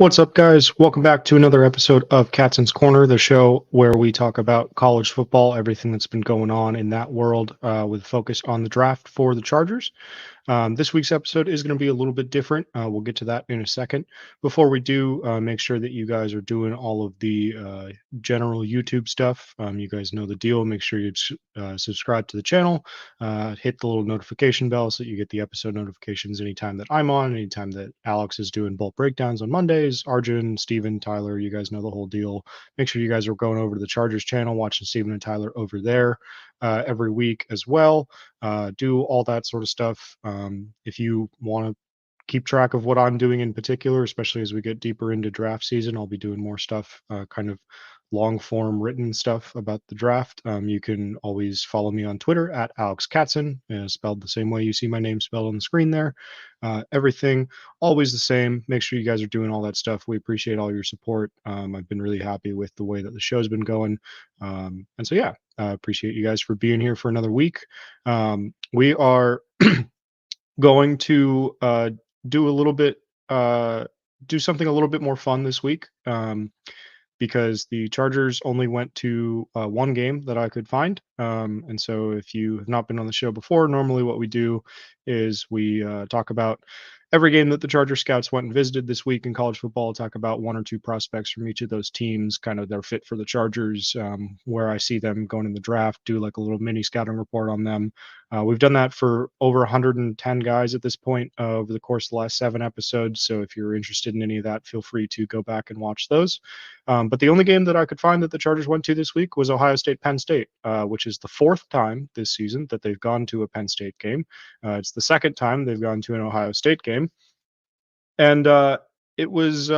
What's up, guys? Welcome back to another episode of Katson's Corner, the show where we talk about college football, everything that's been going on in that world, with focus on the draft for the Chargers. This week's episode is going to be a little bit different. We'll get to that in a second. Before we do, make sure that you guys are doing all of the general YouTube stuff. You guys know the deal. Make sure you subscribe to the channel, hit the little notification bell so that you get the episode notifications anytime that I'm on, anytime that Alex is doing bolt breakdowns on Mondays. Arjun, Steven, Tyler, you guys know the whole deal. Make sure you guys are going over to the Chargers channel, watching Steven and Tyler over there every week as well. Do all that sort of stuff. If you want to keep track of what I'm doing in particular, especially as we get deeper into draft season, I'll be doing more stuff, kind of long form written stuff about the draft. You can always follow me on Twitter at Alex Katson, spelled the same way you see my name spelled on the screen there. Everything always the same. Make sure you guys are doing all that stuff. We appreciate all your support. I've been really happy with the way that the show's been going. And so, yeah, appreciate you guys for being here for another week. We are going to do a little bit, do something a little bit more fun this week, because the Chargers only went to one game that I could find. And so if you have not been on the show before, normally what we do is we talk about every game that the Charger scouts went and visited this week in college football, talk about one or two prospects from each of those teams, kind of their fit for the Chargers, where I see them going in the draft, do like a little mini scouting report on them. We've done that for over 110 guys at this point over the course of the last 7 episodes. So if you're interested in any of that, feel free to go back and watch those. But the only game that I could find that the Chargers went to this week was Ohio State, Penn State, which is the 4th time this season that they've gone to a Penn State game. It's the 2nd time they've gone to an Ohio State game. And it was,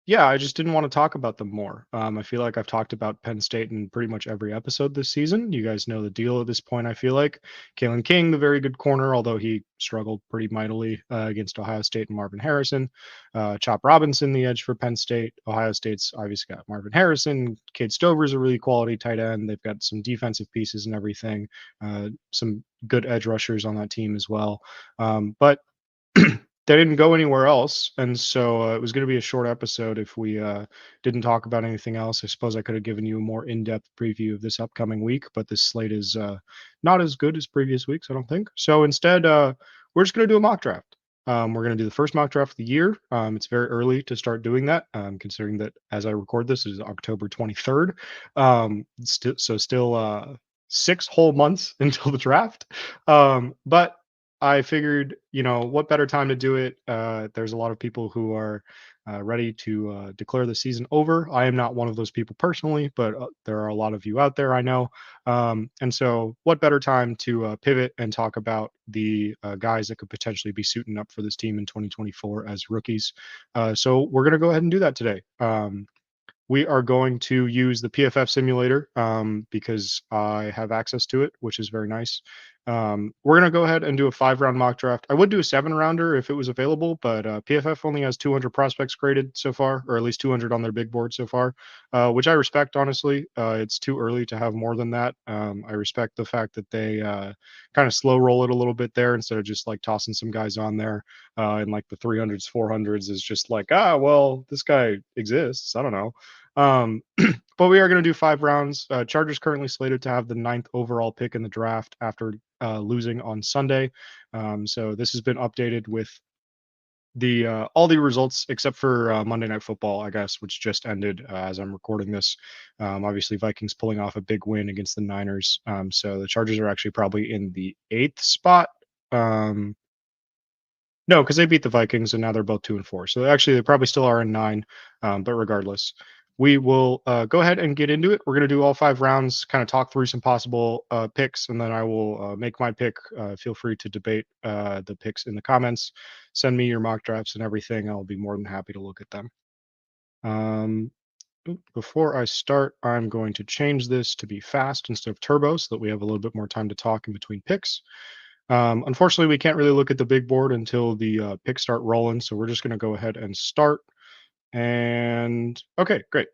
yeah, I just didn't want to talk about them more. I feel like I've talked about Penn State in pretty much every episode this season. You guys know the deal at this point, I feel like. Kalen King, the very good corner, although he struggled pretty mightily against Ohio State and Marvin Harrison. Chop Robinson, the edge for Penn State. Ohio State's obviously got Marvin Harrison. Cade Stover's a really quality tight end. They've got some defensive pieces and everything. Some good edge rushers on that team as well. But they didn't go anywhere else, and so it was going to be a short episode if we didn't talk about anything else. I suppose I could have given you a more in-depth preview of this upcoming week, but this slate is not as good as previous weeks, I don't think. So instead, we're just going to do a mock draft. We're going to do the first mock draft of the year. It's very early to start doing that, considering that as I record this, it is October 23rd. Still 6 whole months until the draft. But I figured, what better time to do it? There's a lot of people who are ready to declare the season over. I am not one of those people personally, but there are a lot of you out there, I know. And so what better time to pivot and talk about the guys that could potentially be suiting up for this team in 2024 as rookies. So we're going to go ahead and do that today. We are going to use the PFF simulator because I have access to it, which is very nice. We're going to go ahead and do a 5-round mock draft. I would do a 7-rounder if it was available, but PFF only has 200 prospects graded so far, or at least 200 on their big board so far, which I respect, honestly. It's too early to have more than that. I respect the fact that they kind of slow roll it a little bit there instead of just like tossing some guys on there in like the 300s, 400s is just like, well, this guy exists. I don't know. But we are going to do 5 rounds. Chargers currently slated to have the 9th overall pick in the draft after losing on Sunday. So this has been updated with the all the results except for Monday Night Football, I guess, which just ended as I'm recording this. Obviously, Vikings pulling off a big win against the Niners. So the Chargers are actually probably in the 8th spot. No, because they beat the Vikings and now they're both 2-4. So actually, they probably still are in 9. But regardless, we will go ahead and get into it. We're going to do all 5 rounds, kind of talk through some possible picks, and then I will make my pick. Feel free to debate the picks in the comments. Send me your mock drafts and everything. I'll be more than happy to look at them. Before I start, I'm going to change this to be fast instead of turbo so that we have a little bit more time to talk in between picks. Unfortunately, we can't really look at the big board until the picks start rolling, so we're just going to go ahead and start. And okay, great.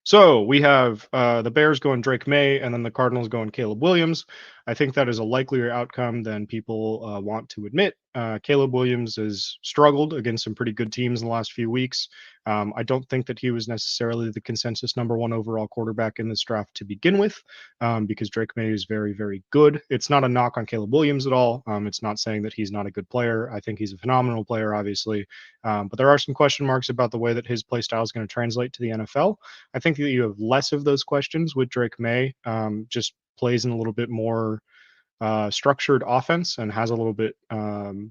So we have the Bears going Drake May, and then the Cardinals going Caleb Williams. I think that is a likelier outcome than people want to admit. Caleb Williams has struggled against some pretty good teams in the last few weeks. I don't think that he was necessarily the consensus number one overall quarterback in this draft to begin with, because Drake May is very, very good. It's not a knock on Caleb Williams at all. It's not saying that he's not a good player. I think he's a phenomenal player, obviously. But there are some question marks about the way that his play style is going to translate to the NFL. I think that you have less of those questions with Drake May. Just plays in a little bit more structured offense and has a little bit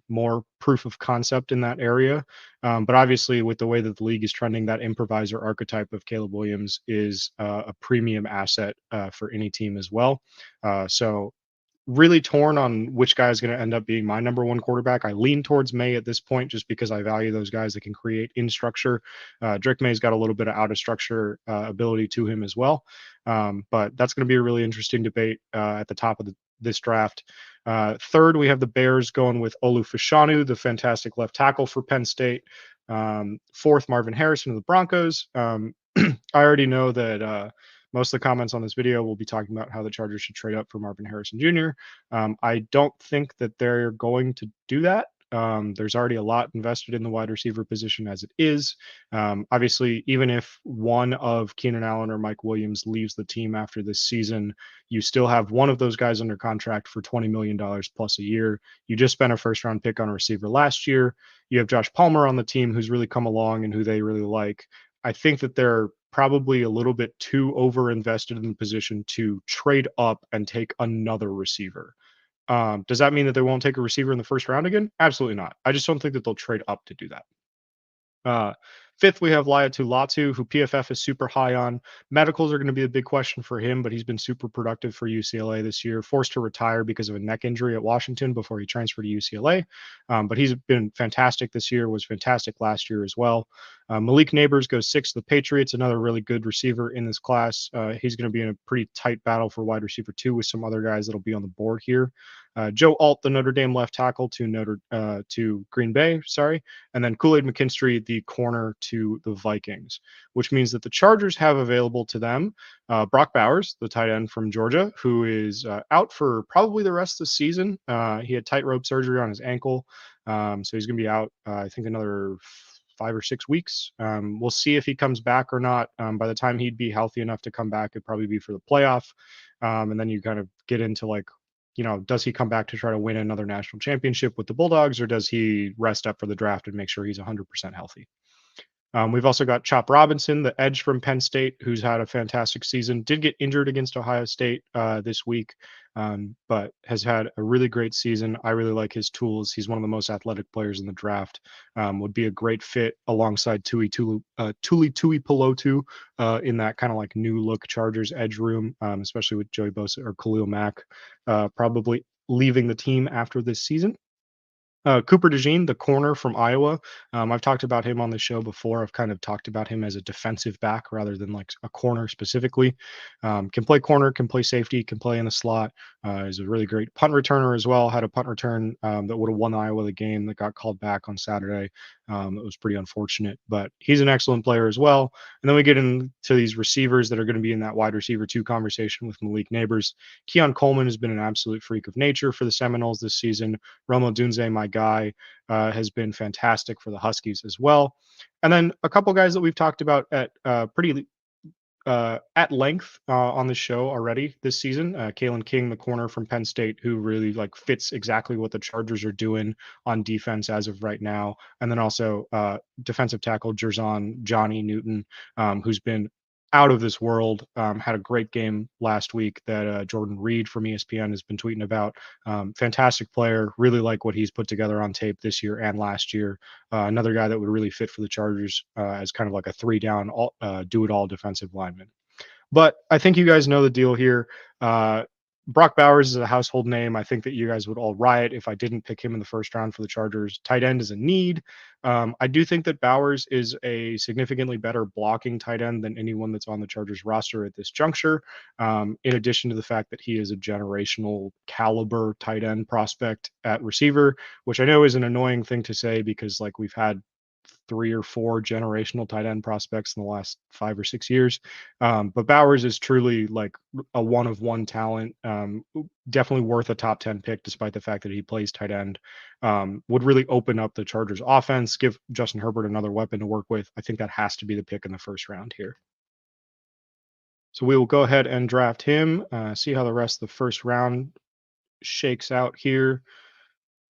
more proof of concept in that area. But obviously, with the way that the league is trending, that improviser archetype of Caleb Williams is a premium asset for any team as well. So really torn on which guy is going to end up being my number one quarterback. I lean towards May at this point just because I value those guys that can create in structure. Drake May's got a little bit of out of structure ability to him as well. But that's going to be a really interesting debate at the top of this draft. Third, we have the Bears going with Olu Fashanu, the fantastic left tackle for Penn State. Fourth, Marvin Harrison of the Broncos. I already know that most of the comments on this video will be talking about how the Chargers should trade up for Marvin Harrison Jr. I don't think that they're going to do that. There's already a lot invested in the wide receiver position as it is. Obviously, even if one of Keenan Allen or Mike Williams leaves the team after this season, you still have one of those guys under contract for $20 million plus a year. You just spent a first round pick on a receiver last year. You have Josh Palmer on the team who's really come along and who they really like. I think that they're probably a little bit too over invested in the position to trade up and take another receiver. Does that mean that they won't take a receiver in the first round again? Absolutely not. I just don't think that they'll trade up to do that. Fifth, we have Laiatu Latu, who PFF is super high on. Medicals are going to be a big question for him, but he's been super productive for UCLA this year. Forced to retire because of a neck injury at Washington before he transferred to UCLA. But he's been fantastic this year, was fantastic last year as well. Malik Neighbors goes sixth to the Patriots, another really good receiver in this class. He's going to be in a pretty tight battle for wide receiver 2 with some other guys that'll be on the board here. Joe Alt, the Notre Dame left tackle to Green Bay, and then Kool-Aid McKinstry, the corner to the Vikings, which means that the Chargers have available to them Brock Bowers, the tight end from Georgia, who is out for probably the rest of the season. He had tightrope surgery on his ankle, so he's going to be out, I think, another 5 or 6 weeks. We'll see if he comes back or not. By the time he'd be healthy enough to come back, it'd probably be for the playoff. And then you kind of get into does he come back to try to win another national championship with the Bulldogs, or does he rest up for the draft and make sure he's 100% healthy? We've also got Chop Robinson, the edge from Penn State, who's had a fantastic season. Did get injured against Ohio State this week, but has had a really great season. I really like his tools. He's one of the most athletic players in the draft. Would be a great fit alongside Tuli Tuipulotu in that kind of like new look Chargers edge room, especially with Joey Bosa or Khalil Mack probably leaving the team after this season. Cooper DeJean, the corner from Iowa. I've talked about him on the show before. I've kind of talked about him as a defensive back rather than like a corner specifically. Can play corner, can play safety, can play in the slot. He's a really great punt returner as well. Had a punt return that would have won Iowa the game that got called back on Saturday. It was pretty unfortunate, but he's an excellent player as well. And then we get into these receivers that are going to be in that wide receiver 2 conversation with Malik Neighbors. Keon Coleman has been an absolute freak of nature for the Seminoles this season. Romo Dunze, my guy, has been fantastic for the Huskies as well. And then a couple guys that we've talked about at at length on the show already this season. Kalen King, the corner from Penn State, who really fits exactly what the Chargers are doing on defense as of right now. And then also defensive tackle Jerzon Johnny Newton, who's been out of this world. Had a great game last week that Jordan Reed from ESPN has been tweeting about. Fantastic player. Really like what he's put together on tape this year and last year. Another guy that would really fit for the Chargers as kind of like a 3-down, do-it-all defensive lineman. But I think you guys know the deal here. Brock Bowers is a household name. I think that you guys would all riot if I didn't pick him in the first round for the Chargers. Tight end is a need. I do think that Bowers is a significantly better blocking tight end than anyone that's on the Chargers roster at this juncture. In addition to the fact that he is a generational caliber tight end prospect at receiver, which I know is an annoying thing to say because we've had three or four generational tight end prospects in the last 5 or 6 years. But Bowers is truly like a one of one talent. Definitely worth a top 10 pick, despite the fact that he plays tight end. Would really open up the Chargers offense, give Justin Herbert another weapon to work with. I think that has to be the pick in the first round here. So we will go ahead and draft him, see how the rest of the first round shakes out here,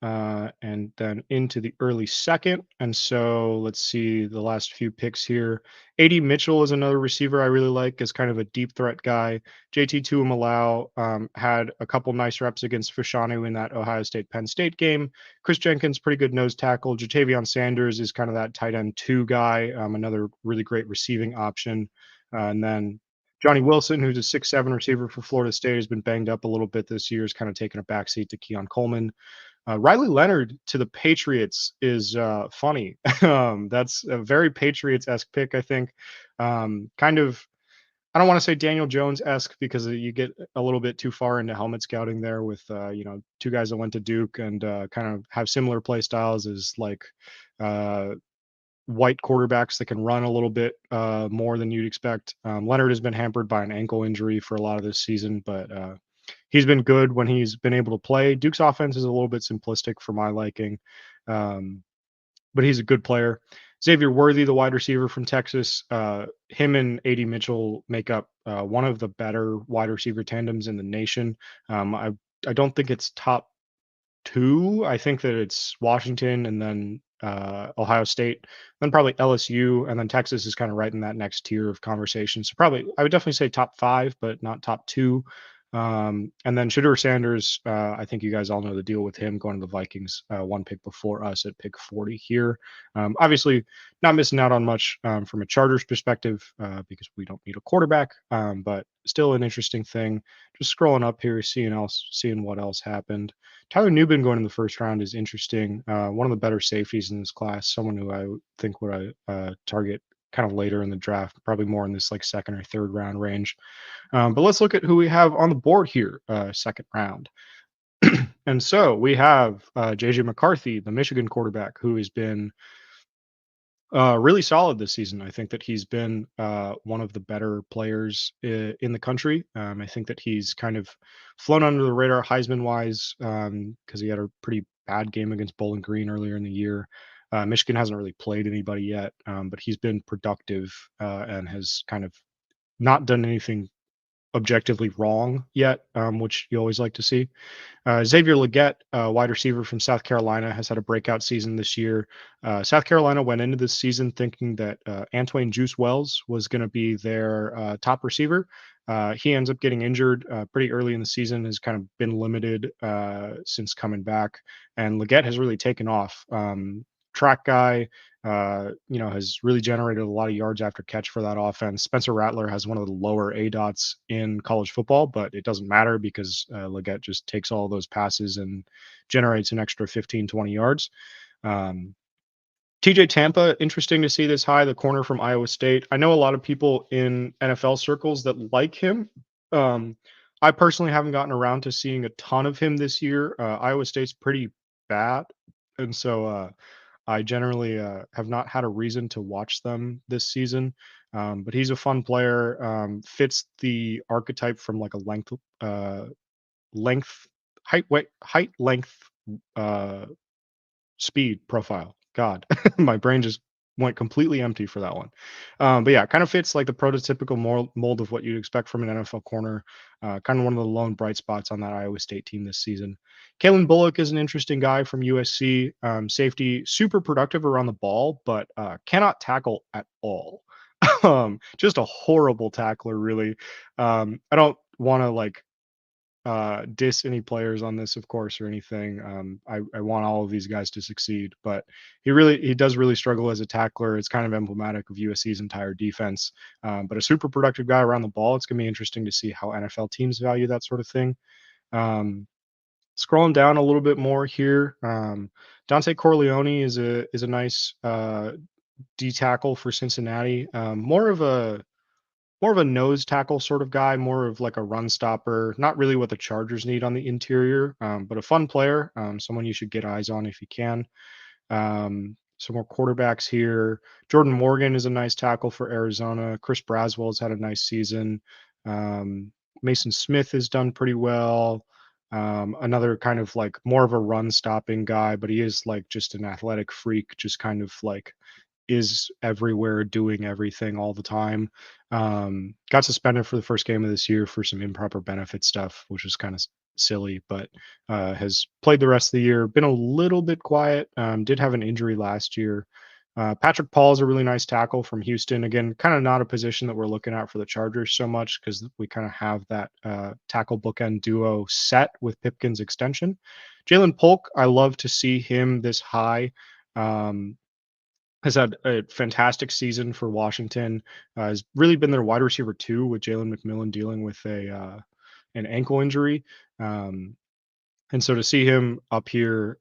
and then into the early second. And so let's see the last few picks here. AD Mitchell is another receiver I really like as kind of a deep threat guy. JT Tuimalau had a couple nice reps against Fashanu in that Ohio State Penn State game. Chris Jenkins, pretty good nose tackle. Jatavion Sanders is kind of that tight end 2 guy, another really great receiving option. And then Johnny Wilson, who's a 6'7" receiver for Florida State, has been banged up a little bit this year, is kind of taking a backseat to Keon Coleman. Riley Leonard to the Patriots is funny. That's a very Patriots-esque pick, I think. Kind of, I don't want to say Daniel Jones-esque because you get a little bit too far into helmet scouting there with, two guys that went to Duke and kind of have similar play styles as like white quarterbacks that can run a little bit more than you'd expect. Leonard has been hampered by an ankle injury for a lot of this season, but he's been good when he's been able to play. Duke's offense is a little bit simplistic for my liking, but he's a good player. Xavier Worthy, the wide receiver from Texas, him and AD Mitchell make up one of the better wide receiver tandems in the nation. I don't think it's top 2. I think that it's Washington and then Ohio State, then probably LSU, and then Texas is kind of right in that next tier of conversation. So probably I would definitely say top 5, but not top 2. And then Shedeur Sanders, I think you guys all know the deal with him going to the Vikings, one pick before us at pick 40 here. Obviously, not missing out on much from a Chargers perspective because we don't need a quarterback, but still an interesting thing. Just scrolling up here, seeing what else happened. Tyler Nubin going in the first round is interesting. One of the better safeties in this class, someone who I think would target kind of later in the draft, probably more in this like second or third round range. But let's look at who we have on the board here, second round. And so we have JJ McCarthy, the Michigan quarterback, who has been really solid this season. I think that he's been one of the better players in the country. I think that he's kind of flown under the radar Heisman wise because he had a pretty bad game against Bowling Green earlier in the year. Michigan hasn't really played anybody yet, but he's been productive and has kind of not done anything objectively wrong yet, which you always like to see. Xavier Legette, wide receiver from South Carolina, has had a breakout season this year. South Carolina went into this season thinking that Antwain Juice Wells was going to be their top receiver. He ends up getting injured pretty early in the season, has kind of been limited since coming back, and Legette has really taken off. Track guy, has really generated a lot of yards after catch for that offense. Spencer Rattler has one of the lower ADOTs in college football, but it doesn't matter because Legette just takes all those passes and generates an extra 15, 20 yards. TJ Tampa, interesting to see this high, the corner from Iowa State. I know a lot of people in NFL circles that like him. I personally haven't gotten around to seeing a ton of him this year. Iowa State's pretty bad. And so I generally have not had a reason to watch them this season, but he's a fun player. Fits the archetype from like a height, length, speed profile. God, my brain just went completely empty for that one. But yeah, kind of fits like the prototypical mold of what you'd expect from an NFL corner. Kind of one of the lone bright spots on that Iowa State team this season. Kalen Bullock is an interesting guy from USC. Safety, super productive around the ball, but cannot tackle at all. Just a horrible tackler, really. I don't want to like diss any players on this, of course, or anything. I want all of these guys to succeed, but he does really struggle as a tackler. It's kind of emblematic of USC's entire defense. But a super productive guy around the ball. It's gonna be interesting to see how NFL teams value that sort of thing. Scrolling down a little bit more here, Dante Corleone is a nice D tackle for Cincinnati. More of a nose tackle sort of guy, more of like a run stopper. Not really what the Chargers need on the interior, but a fun player, someone you should get eyes on if you can. some more quarterbacks here. Jordan Morgan is a nice tackle for Arizona. Chris Braswell's had a nice season. Mason Smith has done pretty well. Another kind of like more of a run stopping guy, but he is like just an athletic freak, just kind of like is everywhere doing everything all the time. Got suspended for the first game of this year for some improper benefit stuff, which was kind of silly, but has played the rest of the year. Been a little bit quiet. Did have an injury last year. Patrick Paul is a really nice tackle from Houston. Again, kind of not a position that we're looking at for the Chargers so much because we kind of have that tackle bookend duo set with Pipkin's extension. Jalen Polk, I love to see him this high. Um, has had a fantastic season for Washington. Has really been their wide receiver too, with Jalen McMillan dealing with a an ankle injury. Um, and so to see him up here,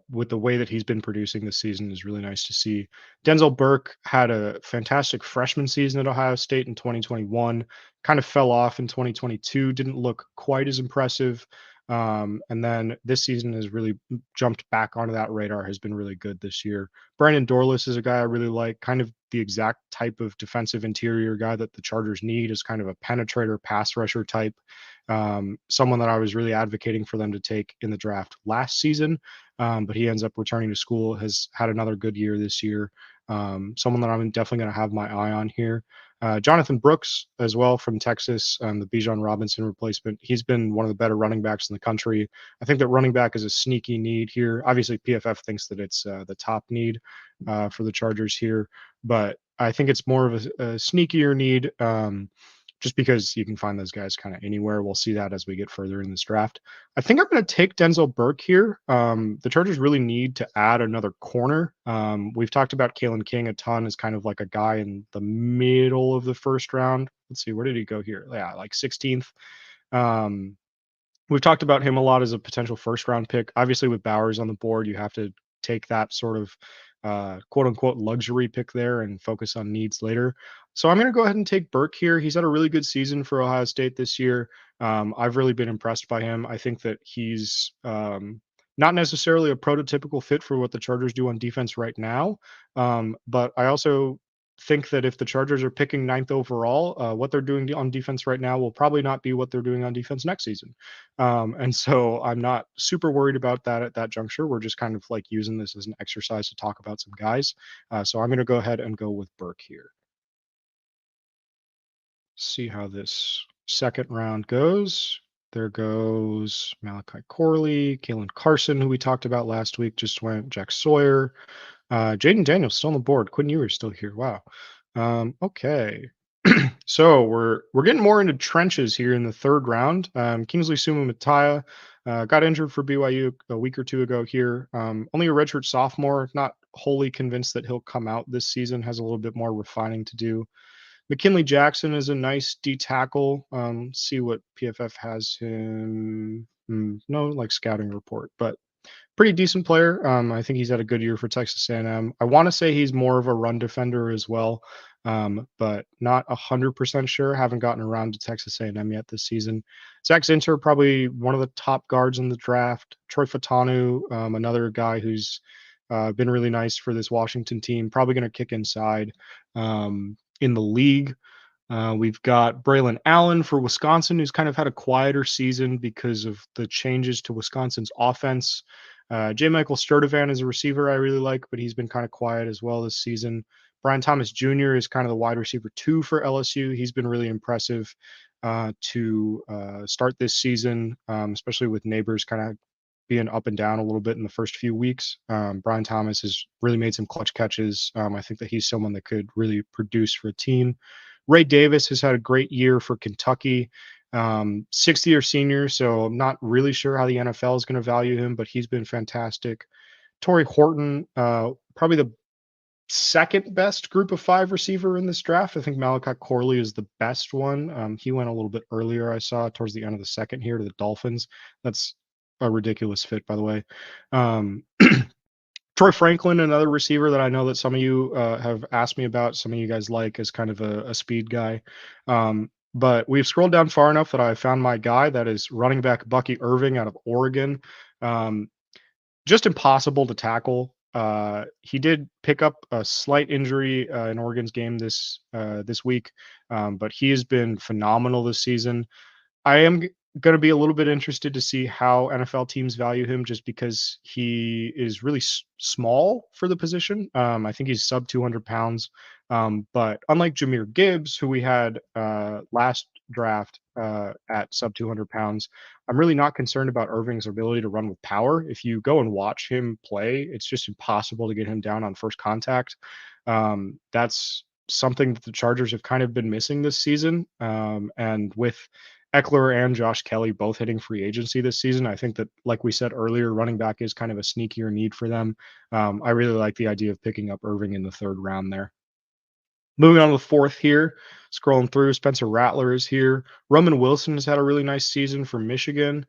with the way that he's been producing this season is really nice to see. Denzel Burke had a fantastic freshman season at Ohio State in 2021, kind of fell off in 2022, didn't look quite as impressive. And then this season has really jumped back onto that radar, has been really good this year. Brandon Dorlus is a guy I really like, kind of the exact type of defensive interior guy that the Chargers need, is kind of a penetrator, pass rusher type. Someone that I was really advocating for them to take in the draft last season, but he ends up returning to school, has had another good year this year. Someone that I'm definitely going to have my eye on here. Jonathan Brooks as well from Texas, the Bijan Robinson replacement. He's been one of the better running backs in the country. I think that running back is a sneaky need here. Obviously, PFF thinks that it's the top need for the Chargers here, but I think it's more of a sneakier need. Just because you can find those guys kind of anywhere. We'll see that as we get further in this draft. I think I'm going to take Denzel Burke here. The Chargers really need to add another corner. We've talked about Kalen King a ton as kind of like a guy in the middle of the first round. Let's see, where did he go here? Yeah, like 16th. We've talked about him a lot as a potential first round pick. Obviously, with Bowers on the board, you have to take that sort of quote unquote luxury pick there and focus on needs later. So I'm going to go ahead and take Burke here. He's had a really good season for Ohio State this year. I've really been impressed by him. I think that he's not necessarily a prototypical fit for what the Chargers do on defense right now. But I also think that if the Chargers are picking ninth overall, what they're doing on defense right now will probably not be what they're doing on defense next season. And so I'm not super worried about that at that juncture. We're just kind of like using this as an exercise to talk about some guys. So I'm going to go ahead and go with Burke here. See how this second round goes. There goes Malachi Corley, Kalen Carson, who we talked about last week, just went. Jack Sawyer, Jaden Daniels still on the board. Quinn Ewers still here. Wow. Okay. So we're getting more into trenches here in the third round. Kingsley Suma-Mattia got injured for BYU a week or two ago here. Only a redshirt sophomore. Not wholly convinced that he'll come out this season. Has a little bit more refining to do. McKinley Jackson is a nice D tackle. See what PFF has him. No, like scouting report, but pretty decent player. I think he's had a good year for Texas A&M. I want to say he's more of a run defender as well, but not 100% sure. Haven't gotten around to Texas A&M yet this season. Zach Zinter, probably one of the top guards in the draft. Troy Fatanu, another guy who's been really nice for this Washington team. Probably going to kick inside in the league. We've got Braylon Allen for Wisconsin, who's kind of had a quieter season because of the changes to Wisconsin's offense. J. Michael Sturdivant is a receiver I really like, but he's been kind of quiet as well this season. Brian Thomas Jr. is kind of the wide receiver 2 for LSU. He's been really impressive to start this season, especially with Neighbors kind of being up and down a little bit in the first few weeks. Brian Thomas has really made some clutch catches. I think that he's someone that could really produce for a team. Ray Davis has had a great year for Kentucky. 60-year senior, so I'm not really sure how the NFL is going to value him, but he's been fantastic. Torrey Horton, probably the second best group of 5 receiver in this draft. I think Malachi Corley is the best one. He went a little bit earlier, I saw, towards the end of the second here to the Dolphins. That's a ridiculous fit, by the way. Troy Franklin, another receiver that I know that some of you have asked me about, some of you guys like as kind of a speed guy. But we've scrolled down far enough that I found my guy, that is running back Bucky Irving out of Oregon. Just impossible to tackle. he did pick up a slight injury in Oregon's game this week, but he has been phenomenal this season. I am going to be a little bit interested to see how NFL teams value him just because he is really small for the position. I think he's sub 200 pounds. But unlike Jameer Gibbs, who we had last draft at sub 200 pounds, I'm really not concerned about Irving's ability to run with power. If you go and watch him play, it's just impossible to get him down on first contact. That's something that the Chargers have kind of been missing this season. And with Eckler and Josh Kelly both hitting free agency this season, I think that, like we said earlier, running back is kind of a sneakier need for them. I really like the idea of picking up Irving in the third round there. Moving on to the fourth here, scrolling through, Spencer Rattler is here. Roman Wilson has had a really nice season for Michigan.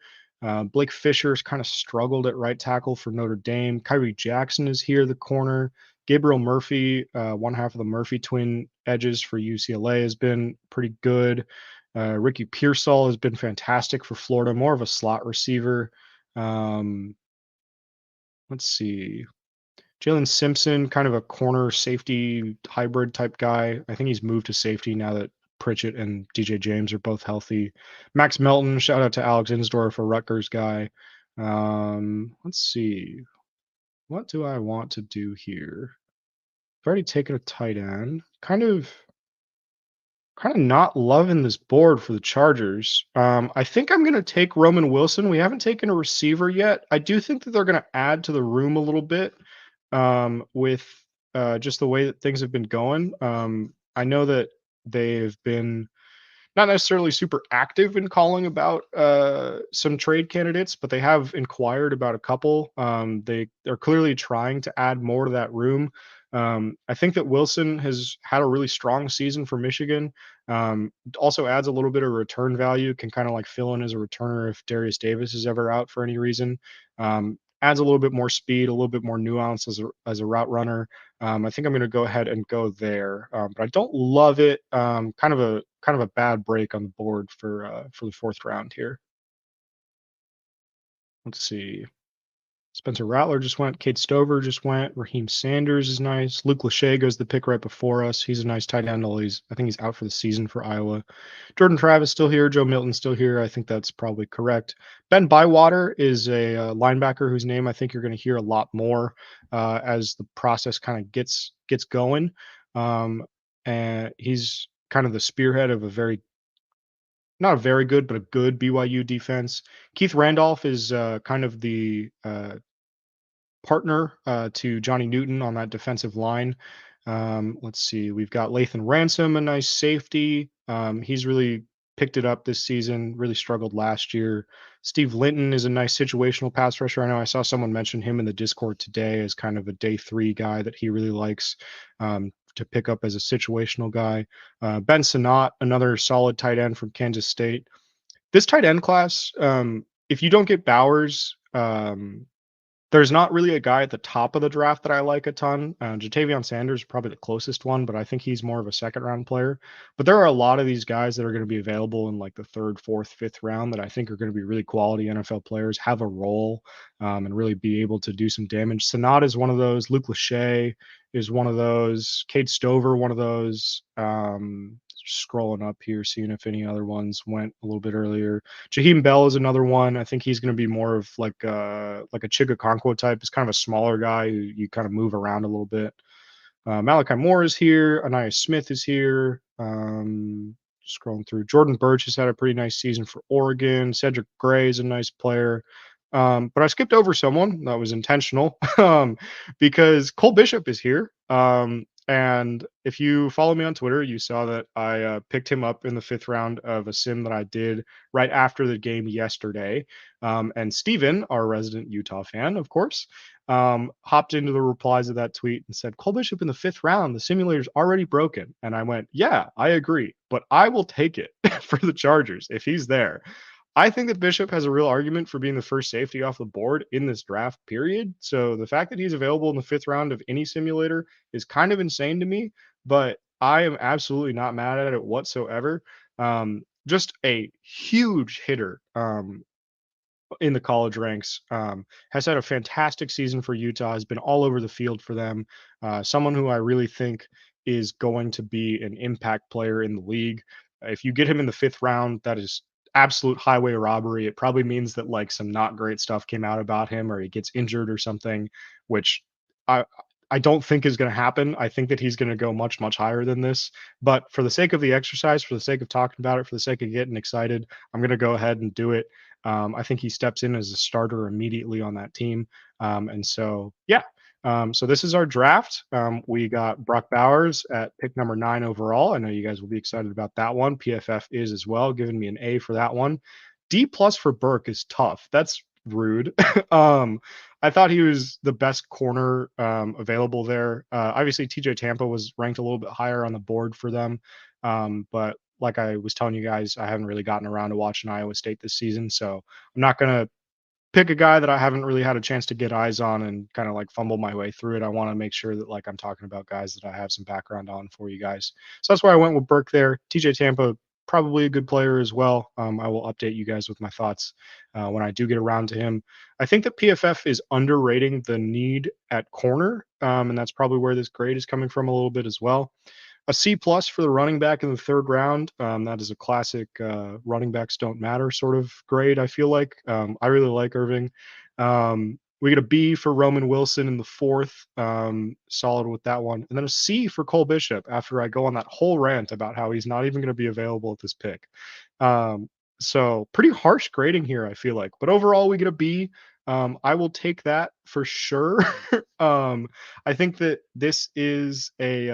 Blake Fisher's kind of struggled at right tackle for Notre Dame. Kyrie Jackson is here, the corner. Gabriel Murphy, one half of the Murphy twin edges for UCLA, has been pretty good. Ricky Pearsall has been fantastic for Florida, more of a slot receiver. Um, let's see. Jalen Simpson, kind of a corner safety hybrid type guy. I think he's moved to safety now that Pritchett and DJ James are both healthy. Max Melton, shout out to Alex Insdorf, a Rutgers guy. Let's see. What do I want to do here? I've already taken a tight end. Kind of not loving this board for the Chargers. I think I'm going to take Roman Wilson. We haven't taken a receiver yet. I do think that they're going to add to the room a little bit with just the way that things have been going. I know that they've been not necessarily super active in calling about some trade candidates, but they have inquired about a couple. They're clearly trying to add more to that room. I think that Wilson has had a really strong season for Michigan. Also adds a little bit of return value, can kind of like fill in as a returner if Darius Davis is ever out for any reason. Adds a little bit more speed, a little bit more nuance as a route runner. I think I'm going to go ahead and go there, but I don't love it. Kind of a bad break on the board for the fourth round here. Let's see. Spencer Rattler just went. Cade Stover just went. Raheem Sanders is nice. Luke Lachey goes the pick right before us. He's a nice tight end. I think he's out for the season for Iowa. Jordan Travis still here. Joe Milton still here. I think that's probably correct. Ben Bywater is a linebacker whose name I think you're going to hear a lot more as the process kind of gets going. And he's kind of the spearhead of not a very good, but a good BYU defense. Keith Randolph is kind of the partner to Johnny Newton on that defensive line. Let's see. We've got Lathan Ransom, a nice safety. He's really picked it up this season, really struggled last year. Steve Linton is a nice situational pass rusher. I know I saw someone mention him in the Discord today as kind of a day 3 guy that he really likes to pick up as a situational guy. Ben Sinnott, another solid tight end from Kansas State. This tight end class, if you don't get Bowers, there's not really a guy at the top of the draft that I like a ton. Jatavion Sanders is probably the closest one, but I think he's more of a second round player. But there are a lot of these guys that are going to be available in like the third, fourth, fifth round that I think are going to be really quality NFL players, have a role, and really be able to do some damage. Sanat is one of those. Luke Lachey is one of those. Cade Stover, one of those. Scrolling up here, seeing if any other ones went a little bit earlier. Jaheim Bell is another one. I think he's going to be more of like a Chigakonkwo type. He's kind of a smaller guy who you kind of move around a little bit. Malachi Moore is here. Anaya Smith is here. Scrolling through. Jordan Birch has had a pretty nice season for Oregon. Cedric Gray is a nice player. But I skipped over someone that was intentional because Cole Bishop is here. And if you follow me on Twitter, you saw that I picked him up in the 5th round of a sim that I did right after the game yesterday. And Steven, our resident Utah fan, of course, hopped into the replies of that tweet and said, Cole Bishop in the 5th round, the simulator's already broken. And I went, yeah, I agree, but I will take it for the Chargers if he's there. I think that Bishop has a real argument for being the first safety off the board in this draft period. So the fact that he's available in the 5th round of any simulator is kind of insane to me, but I am absolutely not mad at it whatsoever. Just a huge hitter. in the college ranks. Has had a fantastic season for Utah, has been all over the field for them. Someone who I really think is going to be an impact player in the league. If you get him in the fifth round, that is absolute highway robbery. It probably means that like some not great stuff came out about him or he gets injured or something, which I I don't think is going to happen. I think that he's going to go much, much higher than this. But for the sake of the exercise, for the sake of talking about it, for the sake of getting excited, I'm going to go ahead and do it. I think he steps in as a starter immediately on that team. And so, yeah. So this is our draft. We got Brock Bowers at pick number 9 overall. I know you guys will be excited about that one. PFF is as well, giving me an A for that one. D plus for Burke is tough. That's rude. I thought he was the best corner available there. Obviously, TJ Tampa was ranked a little bit higher on the board for them, but like I was telling you guys, I haven't really gotten around to watching Iowa State this season, so I'm not gonna pick a guy that I haven't really had a chance to get eyes on and kind of like fumble my way through it. I want to make sure that like I'm talking about guys that I have some background on for you guys. So that's why I went with Burke there. TJ Tampa, probably a good player as well. I will update you guys with my thoughts when I do get around to him. I think that PFF is underrating the need at corner, and that's probably where this grade is coming from a little bit as well. A C plus for the running back in the third round. That is a classic running backs don't matter sort of grade. I feel like I really like Irving. We get a B for Roman Wilson in the fourth. Solid with that one, and then a C for Cole Bishop after I go on that whole rant about how he's not even going to be available at this pick. Um, so pretty harsh grading here, I feel like, but overall we get a B. I will take that for sure. um, I think that this is a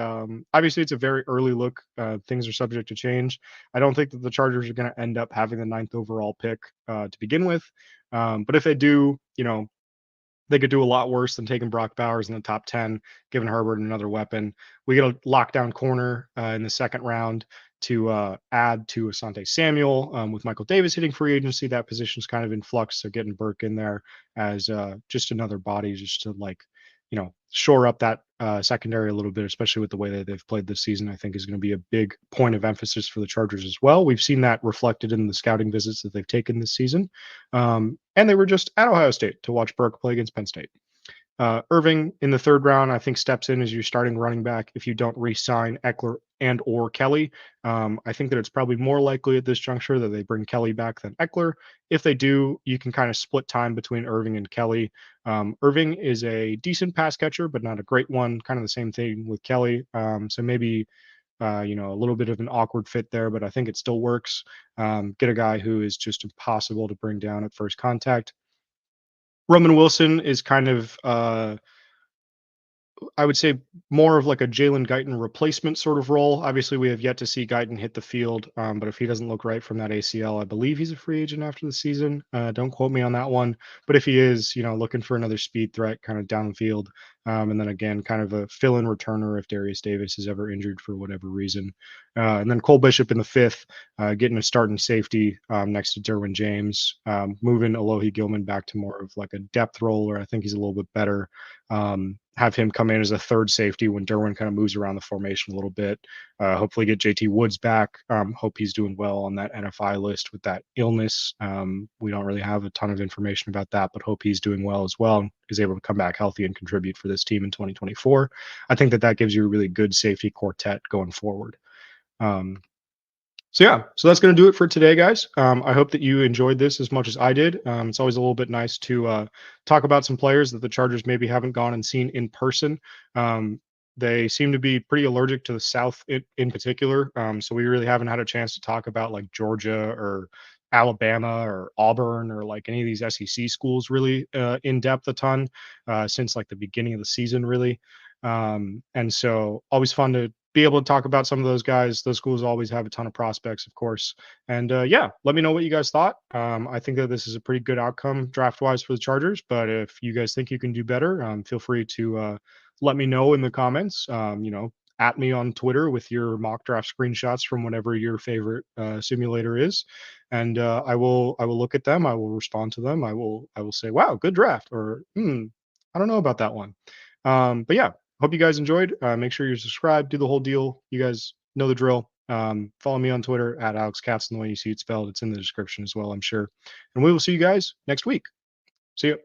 obviously it's a very early look. Things are subject to change. I don't think that the Chargers are going to end up having the ninth overall pick to begin with. But if they do, they could do a lot worse than taking Brock Bowers in the top 10, giving Herbert another weapon. We get a lockdown corner in the second round to add to Asante Samuel with Michael Davis hitting free agency. That position's kind of in flux. So getting Burke in there as just another body just to like, shore up that secondary a little bit, especially with the way that they've played this season, I think is going to be a big point of emphasis for the Chargers as well. We've seen that reflected in the scouting visits that they've taken this season. And they were just at Ohio State to watch Burke play against Penn State. Irving in the third round, I think steps in as your starting running back if you don't re-sign Eckler and or Kelly. I think that it's probably more likely at this juncture that they bring Kelly back than Eckler. If they do, you can kind of split time between Irving and Kelly. Irving is a decent pass catcher, but not a great one. Kind of the same thing with Kelly. So maybe a little bit of an awkward fit there, but I think it still works. Get a guy who is just impossible to bring down at first contact. Roman Wilson is kind of I would say more of like a Jalen Guyton replacement sort of role. Obviously, we have yet to see Guyton hit the field, but if he doesn't look right from that ACL, I believe he's a free agent after the season. Don't quote me on that one, but if he is, looking for another speed threat kind of down the field, and then again, kind of a fill-in returner if Darius Davis is ever injured for whatever reason. And then Cole Bishop in the fifth, getting a start in safety next to Derwin James, moving Alohi Gilman back to more of like a depth role where I think he's a little bit better. Have him come in as a third safety when Derwin kind of moves around the formation a little bit. Hopefully get JT Woods back. Hope he's doing well on that NFI list with that illness. We don't really have a ton of information about that, but hope he's doing well as well, is able to come back healthy and contribute for this team in 2024. I think that gives you a really good safety quartet going forward. So that's going to do it for today, guys. I hope that you enjoyed this as much as I did. It's always a little bit nice to talk about some players that the Chargers maybe haven't gone and seen in person. They seem to be pretty allergic to the South in particular. So we really haven't had a chance to talk about like Georgia or Alabama or Auburn or like any of these SEC schools really in depth a ton since like the beginning of the season, really. And so always fun to be able to talk about some of those guys. Those schools always have a ton of prospects, of course. And let me know what you guys thought. I think that this is a pretty good outcome draft wise for the Chargers. But if you guys think you can do better, feel free to let me know in the comments. At me on Twitter with your mock draft screenshots from whatever your favorite simulator is, and I will look at them. I will respond to them. I will say, "Wow, good draft," or I don't know about that one. But yeah, hope you guys enjoyed. Make sure you're subscribed, do the whole deal. You guys know the drill. Follow me on Twitter at Alex Katson, the way you see it spelled. It's in the description as well, I'm sure. And we will see you guys next week. See you.